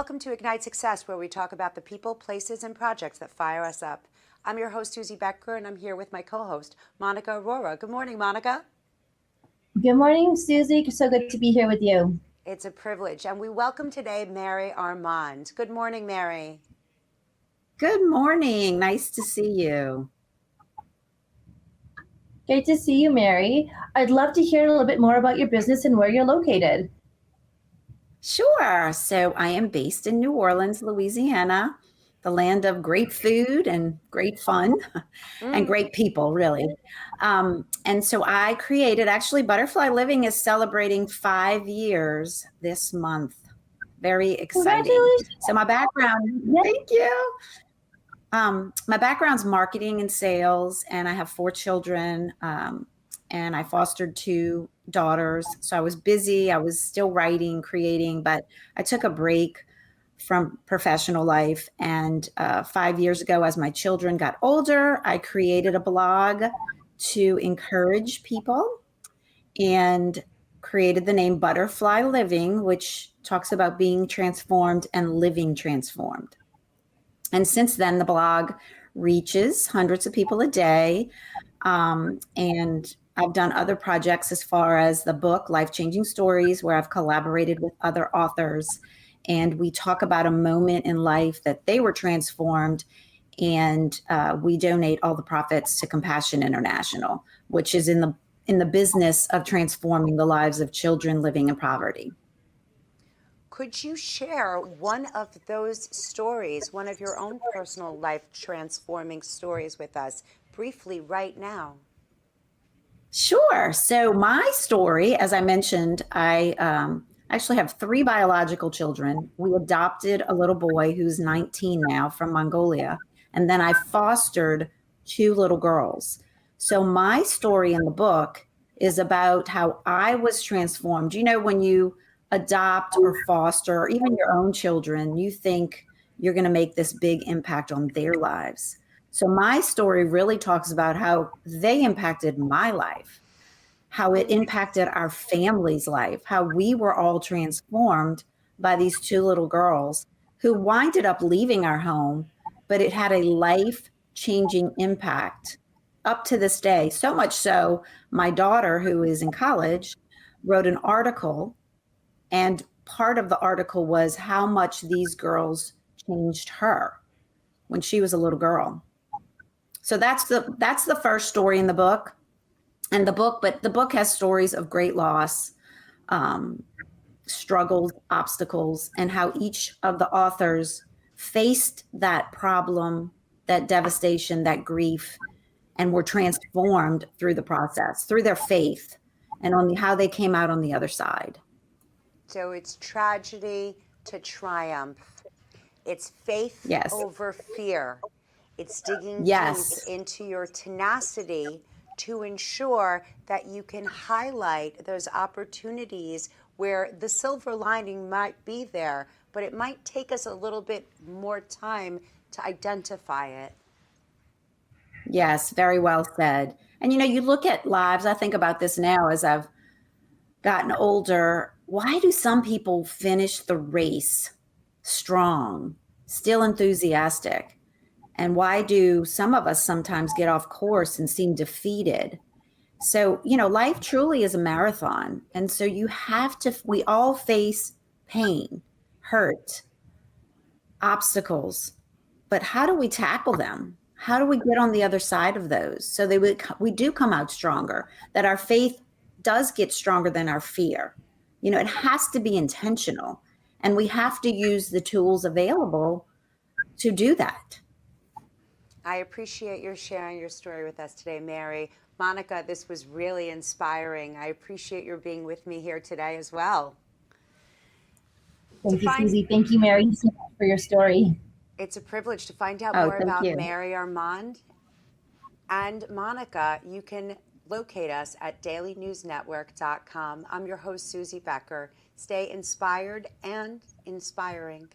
Welcome to Ignite Success, where we talk about the people, places, and projects that fire us up. I'm your host, Suzie Becker, and I'm here with my co-host, Monica Arora. Good morning, Monica. Good morning, Suzie. So good to be here with you. It's a privilege. And we welcome today Mary Armand. Good morning, Mary. Good morning. Nice to see you. Great to see you, Mary. I'd love to hear a little bit more about your business and where you're located. Sure. So I am based in New Orleans, Louisiana, the land of great food and great fun and great people, really. And so I created, actually, ButterflyLiving is celebrating 5 years this month. Very exciting. Congratulations. So my background, thank you. My background's marketing and sales, and I have 4 children, and I fostered 2 daughters. So I was busy. I was still writing, creating, but I took a break from professional life. And 5 years ago, as my children got older, I created a blog to encourage people and created the name ButterflyLiving, which talks about being transformed and living transformed. And since then, the blog reaches hundreds of people a day. And I've done other projects as far as the book, Life-Changing Stories, where I've collaborated with other authors. And we talk about a moment in life that they were transformed. And we donate all the profits to Compassion International, which is in the business of transforming the lives of children living in poverty. Could you share one of those stories, one of your own personal life transforming stories with us briefly right now? Sure. So my story, as I mentioned, I actually have 3 biological children. We adopted a little boy who's 19 now from Mongolia, and then I fostered 2 little girls. So my story in the book is about how I was transformed. You know, when you adopt or foster, or even your own children, you think you're going to make this big impact on their lives. So my story really talks about how they impacted my life, how it impacted our family's life, how we were all transformed by these 2 little girls who winded up leaving our home, but it had a life-changing impact up to this day. So much so, my daughter, who is in college, wrote an article, and part of the article was how much these girls changed her when she was a little girl. So that's the first story in the book. And the book has stories of great loss, struggles, obstacles, and how each of the authors faced that problem, that devastation, that grief, and were transformed through the process, through their faith, and on how they came out on the other side. So it's tragedy to triumph. It's faith over fear. It's digging deep into your tenacity to ensure that you can highlight those opportunities where the silver lining might be there, but it might take us a little bit more time to identify it. Yes, very well said. And you know, you look at lives, I think about this now as I've gotten older. Why do some people finish the race strong, still enthusiastic? And why do some of us sometimes get off course and seem defeated? So, you know, life truly is a marathon. And so we all face pain, hurt, obstacles, but how do we tackle them? How do we get on the other side of those so that we do come out stronger, that our faith does get stronger than our fear? You know, it has to be intentional, and we have to use the tools available to do that. I appreciate your sharing your story with us today, Mary. Monica, this was really inspiring. I appreciate your being with me here today as well. Thank you, Suzie. Thank you, Mary, so much for your story. It's a privilege to find out more about Mary Armand and Monica. You can locate us at dailynewsnetwork.com. I'm your host, Suzie Becker. Stay inspired and inspiring.